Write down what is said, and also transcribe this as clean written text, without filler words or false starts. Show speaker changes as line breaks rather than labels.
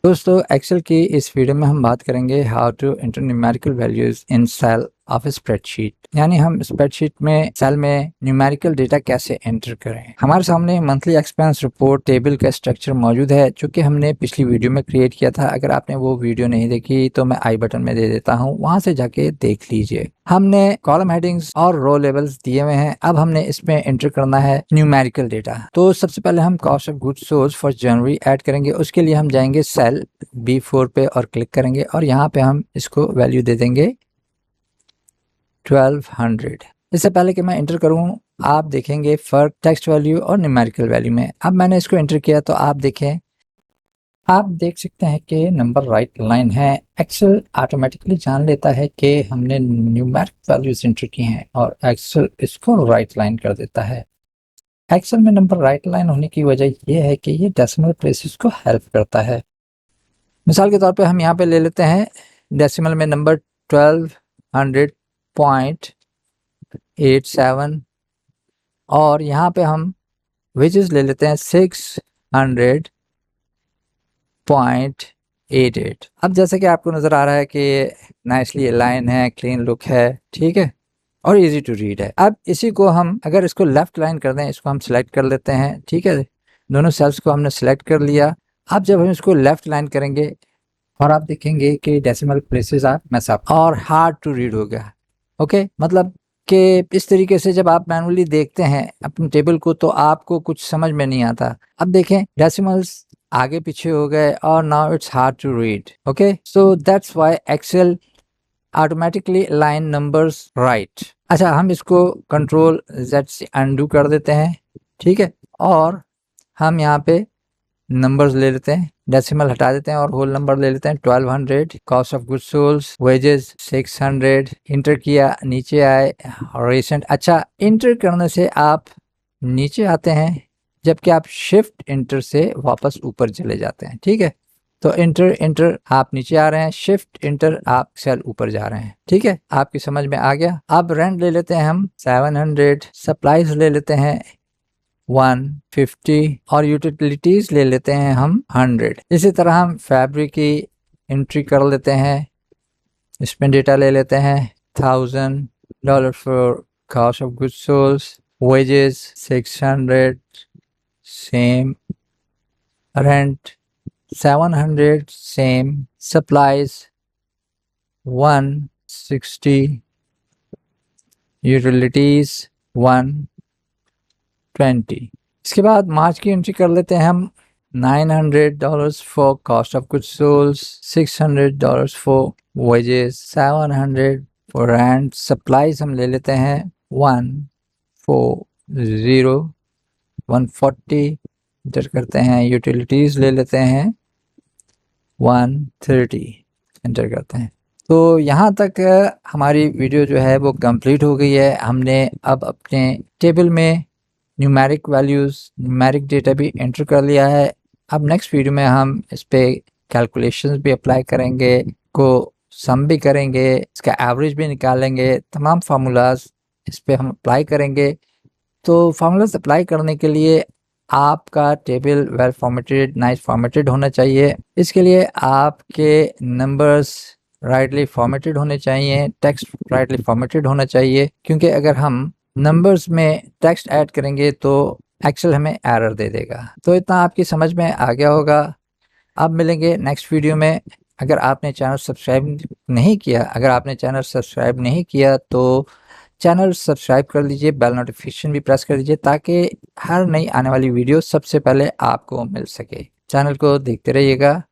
दोस्तों एक्सेल की इस वीडियो में हम बात करेंगे how to enter numerical values in cell of spreadsheet, यानी हम स्प्रेडशीट में सेल में न्यूमेरिकल डेटा कैसे एंटर करें। हमारे सामने मंथली एक्सपेंस रिपोर्ट टेबल का स्ट्रक्चर मौजूद है जो कि हमने पिछली वीडियो में क्रिएट किया था। अगर आपने वो वीडियो नहीं देखी तो मैं आई बटन में दे देता हूँ, वहां से जाके देख लीजिए। हमने कॉलम हेडिंग्स और रो लेवल्स दिए हुए हैं। अब हमने इसमें एंटर करना है न्यूमेरिकल डेटा। तो सबसे पहले हम cost of goods sold for January add करेंगे। उसके लिए हम जाएंगे सेल B4 पे और क्लिक करेंगे और यहाँ पे हम इसको वैल्यू दे देंगे 1200। इससे पहले कि मैं एंटर करूं आप देखेंगे फर्क टेक्स्ट वैल्यू और न्यूमेरिकल वैल्यू में। अब मैंने इसको एंटर किया तो आप देखें, आप देख सकते हैं कि नंबर राइट लाइन है। एक्सेल ऑटोमेटिकली जान लेता है कि हमने न्यूमेरिक वैल्यूज एंटर की हैं और एक्सेल इसको राइट लाइन कर देता है। एक्सेल में नंबर राइट लाइन होने की वजह यह है कि ये डेसिमल प्लेसेस को हेल्प करता है। मिसाल के तौर पे हम यहाँ पे ले लेते हैं डेसिमल में नंबर 1200.87 और यहाँ पे हम वेजेस ले लेते हैं 600.88। अब जैसे कि आपको नज़र आ रहा है कि नाइसली अलाइन है, क्लीन लुक है, ठीक है, और इजी टू रीड है। अब इसी को हम अगर इसको लेफ्ट लाइन कर दें, इसको हम सिलेक्ट कर लेते हैं, ठीक है, दोनों सेल्स को हमने सिलेक्ट कर लिया। अब जब हम इसको लेफ्ट लाइन करेंगे और आप देखेंगे कि decimal places are mess up और हार्ड टू रीड हो गया। ओके, मतलब कि इस तरीके से जब आप मैनुअली देखते हैं अपने टेबल को तो आपको कुछ समझ में नहीं आता। अब देखें डेसिमल्स आगे पीछे हो गए और now it's hard to read. Okay, so that's why Excel automatically line numbers right. अच्छा, हम इसको कंट्रोल Z से अनडू कर देते हैं, ठीक है, और हम यहाँ पे नंबर्स ले लेते हैं, डेसिमल हटा देते हैं और होल नंबर ले लेते हैं 1200। Cost of goods sold, wages 600, inter किया, नीचे आए रिसेंट। अच्छा, इंटर करने से आप नीचे आते हैं जबकि आप शिफ्ट इंटर से वापस ऊपर चले जाते हैं, ठीक है। तो इंटर आप नीचे आ रहे हैं, शिफ्ट इंटर आप सेल ऊपर जा रहे हैं, ठीक है, आपकी समझ में आ गया। अब रेंट ले लेते हैं हम 700, सप्लाईज ले लेते हैं 150 और यूटिलिटीज ले लेते हैं हम 100। इसी तरह हम फैब्रिक की एंट्री कर लेते हैं, इसमें डेटा ले लेते हैं $1000 for cost of goods sold, wages 600, same, rent 700, same, supplies 160, utilities 120। इसके बाद मार्च की एंट्री कर लेते हैं हम $900 for cost of goods sold, $600 for wages, 700 for rent, supplies हम ले लेते हैं 140, 140 इंटर करते हैं, यूटिलिटीज ले लेते हैं 130 इंटर करते हैं। तो यहाँ तक हमारी वीडियो जो है वो कंप्लीट हो गई है। हमने अब अपने टेबल में न्यूमेरिक वैल्यूज़, न्यूमेरिक डेटा भी एंटर कर लिया है। अब नेक्स्ट वीडियो में हम इस पे कैलकुलेशंस भी अप्लाई करेंगे, को सम भी करेंगे, इसका एवरेज भी निकालेंगे, तमाम फार्मूलाज इस पे हम अप्लाई करेंगे। तो फार्मूलाज अप्लाई करने के लिए आपका table well formatted, nice formatted होना चाहिए। इसके लिए आपके नंबर्स राइटली फॉर्मेटेड होने चाहिए, टेक्स्ट राइटली फॉर्मेटेड होना चाहिए, क्योंकि अगर हम नंबर्स में टेक्स्ट ऐड करेंगे तो एक्सेल हमें एरर दे देगा। तो इतना आपकी समझ में आ गया होगा। अब मिलेंगे नेक्स्ट वीडियो में। अगर आपने चैनल सब्सक्राइब नहीं किया तो चैनल सब्सक्राइब कर लीजिए, बेल नोटिफिकेशन भी प्रेस कर दीजिए ताकि हर नई आने वाली वीडियो सबसे पहले आपको मिल सके। चैनल को देखते रहिएगा।